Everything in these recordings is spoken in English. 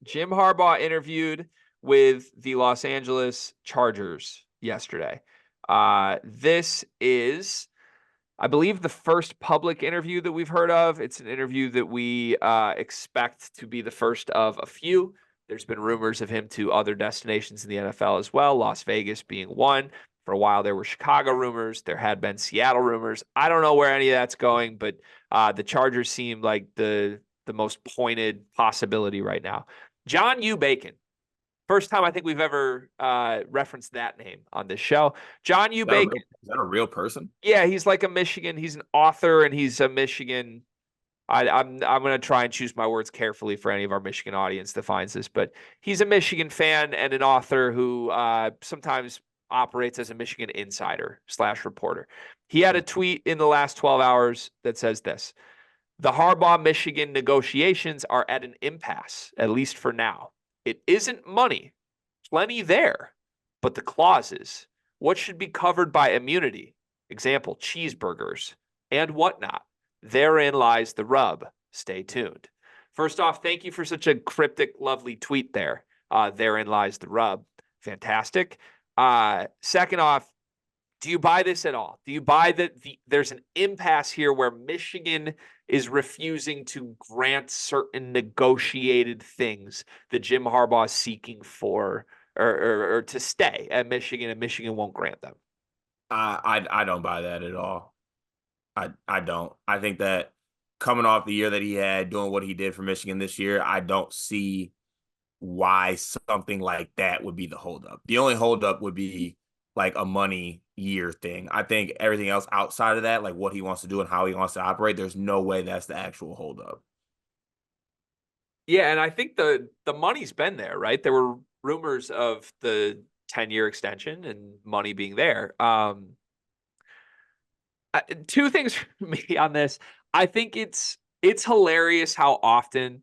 Jim Harbaugh interviewed with the Los Angeles Chargers yesterday. This is, I believe, the first public interview that we've heard of. It's an interview that we expect to be the first of a few. There's been rumors of him to other destinations in the NFL as well, Las Vegas being one. For a while, there were Chicago rumors. There had been Seattle rumors. I don't know where any of that's going, but the Chargers seem like the most pointed possibility right now. John U. Bacon. First time I think we've ever referenced that name on this show. John U. Bacon. Is that a real person? Yeah, he's like a Michigan. He's an author, and he's a Michigan. I'm going to try and choose my words carefully for any of our Michigan audience that finds this, but he's a Michigan fan and an author who sometimes operates as a Michigan insider / reporter. He had a tweet in the last 12 hours that says this: the Harbaugh-Michigan negotiations are at an impasse, at least for now. It isn't money, plenty there, but the clauses, what should be covered by immunity, example, cheeseburgers, and whatnot. Therein lies the rub. Stay tuned. First off, thank you for such a cryptic, lovely tweet there. Therein lies the rub. Fantastic. Second off, do you buy this at all? Do you buy that there's an impasse here where Michigan is refusing to grant certain negotiated things that Jim Harbaugh is seeking for or to stay at Michigan, and Michigan won't grant them? I don't buy that at all. I don't. I think that coming off the year that he had, doing what he did for Michigan this year, I don't see why something like that would be the holdup. The only holdup would be like a money year thing. I think everything else outside of that, like what he wants to do and how he wants to operate, there's no way that's the actual holdup. Yeah, and I think the money's been there, right? There were rumors of the 10-year extension and money being there. Two things for me on this. I think it's hilarious how often,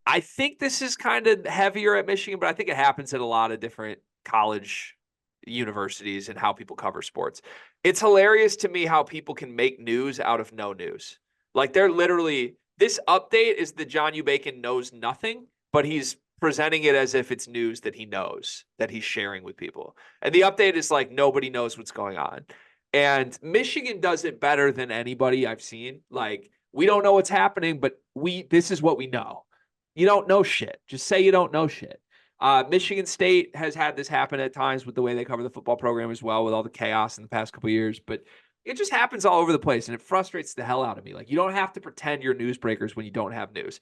I think this is kind of heavier at Michigan, but I think it happens at a lot of different college universities and how people cover sports. It's hilarious to me how people can make news out of no news. Like they're literally, this update is that John U. Bacon knows nothing, but he's presenting it as if it's news that he knows, that he's sharing with people. And the update is like nobody knows what's going on. And Michigan does it better than anybody I've seen. Like, we don't know what's happening, but this is what we know. You don't know shit. Just say you don't know shit. Michigan State has had this happen at times with the way they cover the football program as well, with all the chaos in the past couple of years. But it just happens all over the place, and it frustrates the hell out of me. Like, you don't have to pretend you're newsbreakers when you don't have news.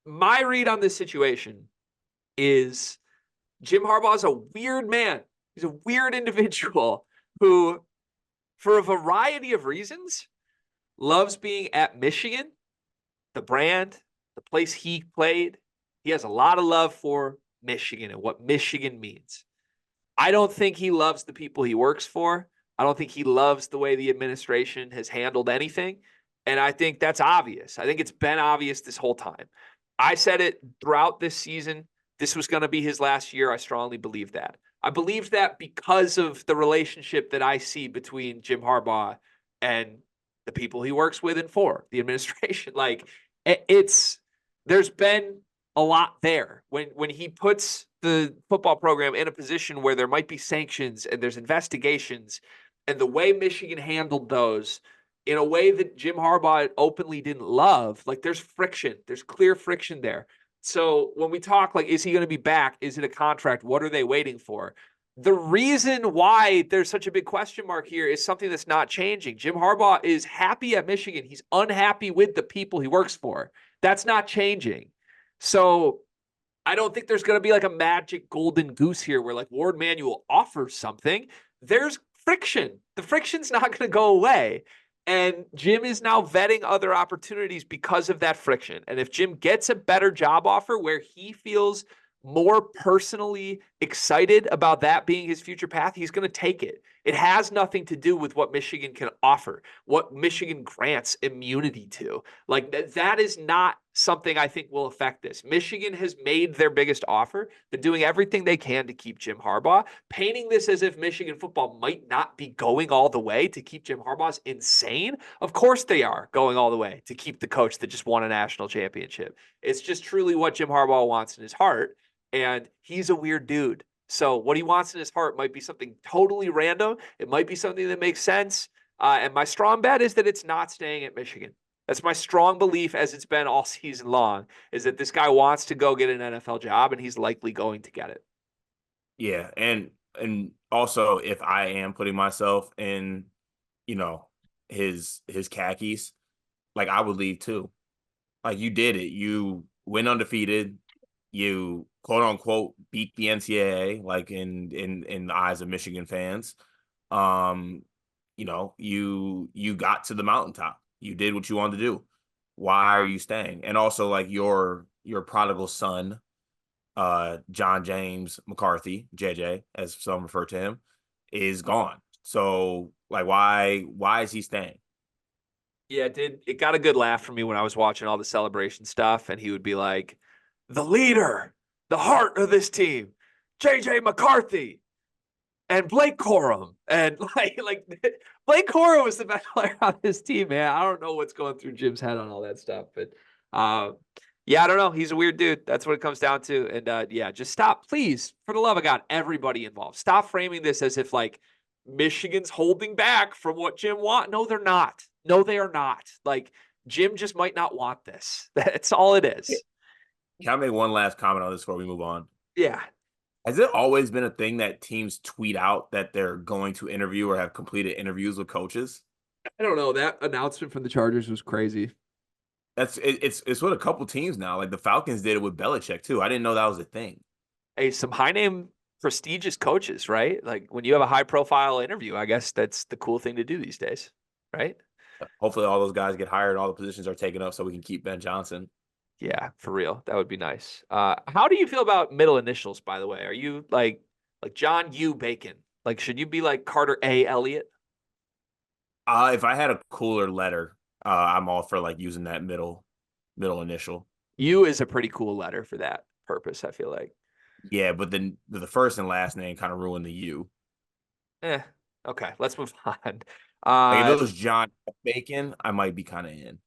My read on this situation is Jim Harbaugh is a weird man. He's a weird individual who, for a variety of reasons, loves being at Michigan, the brand, the place he played. He has a lot of love for Michigan and what Michigan means. I don't think he loves the people he works for. I don't think he loves the way the administration has handled anything. And I think that's obvious. I think it's been obvious this whole time. I said it throughout this season. This was going to be his last year. I strongly believe that. I believe that because of the relationship that I see between Jim Harbaugh and the people he works with and for, the administration. Like, there's been a lot there. When he puts the football program in a position where there might be sanctions and there's investigations, and the way Michigan handled those in a way that Jim Harbaugh openly didn't love, like there's friction. There's clear friction there. So when we talk, like, is he going to be back? Is it a contract? What are they waiting for? The reason why there's such a big question mark here is something that's not changing. Jim Harbaugh is happy at Michigan. He's unhappy with the people he works for. That's not changing. So I don't think there's going to be like a magic golden goose here where like Ward Manuel offers something. There's friction. The friction's not going to go away. And Jim is now vetting other opportunities because of that friction. And if Jim gets a better job offer where he feels more personally excited about that being his future path, he's going to take it. It has nothing to do with what Michigan can offer, what Michigan grants immunity to. Like that is not something I think will affect this. Michigan has made their biggest offer. They're doing everything they can to keep Jim Harbaugh. Painting this as if Michigan football might not be going all the way to keep Jim Harbaugh is insane. Of course they are going all the way to keep the coach that just won a national championship. It's just truly what Jim Harbaugh wants in his heart. And he's a weird dude. So what he wants in his heart might be something totally random. It might be something that makes sense. And my strong bet is that it's not staying at Michigan. That's my strong belief, as it's been all season long, is that this guy wants to go get an NFL job, and he's likely going to get it. Yeah, and also if I am putting myself in, you know, his khakis, like I would leave too. Like you did it. You went undefeated. You quote unquote beat the NCAA, like in the eyes of Michigan fans. Um, you got to the mountaintop. You did what you wanted to do. Why are you staying? And also like your prodigal son, John James McCarthy, JJ, as some refer to him, is gone. So like why is he staying? Yeah, it did. It got a good laugh from me when I was watching all the celebration stuff, and he would be like, "The leader, the heart of this team, JJ McCarthy, and Blake Corum." And like Blake Corum was the best player on this team, man. I don't know what's going through Jim's head on all that stuff, but uh, yeah, I don't know. He's a weird dude. That's what it comes down to. And yeah, just stop, please, for the love of God, everybody involved. Stop framing this as if like Michigan's holding back from what Jim wants. No, they're not. No, they are not. Like Jim just might not want this. That's all it is. Can I make one last comment on this before we move on? Yeah. Has it always been a thing that teams tweet out that they're going to interview or have completed interviews with coaches? I don't know. That announcement from the Chargers was crazy. It's what a couple teams now. Like the Falcons did it with Belichick too. I didn't know that was a thing. Hey, some high name prestigious coaches, right? Like when you have a high profile interview, I guess that's the cool thing to do these days, right? Hopefully, all those guys get hired. All the positions are taken up, so we can keep Ben Johnson. Yeah, for real. That would be nice. How do you feel about middle initials, by the way? Are you like John U. Bacon? Like, should you be like Carter A. Elliott? If I had a cooler letter, I'm all for like using that middle initial. U is a pretty cool letter for that purpose, I feel like. Yeah, but then the first and last name kind of ruined the U. Eh, okay, let's move on. Like if Uh, it was John Bacon, I might be kind of in.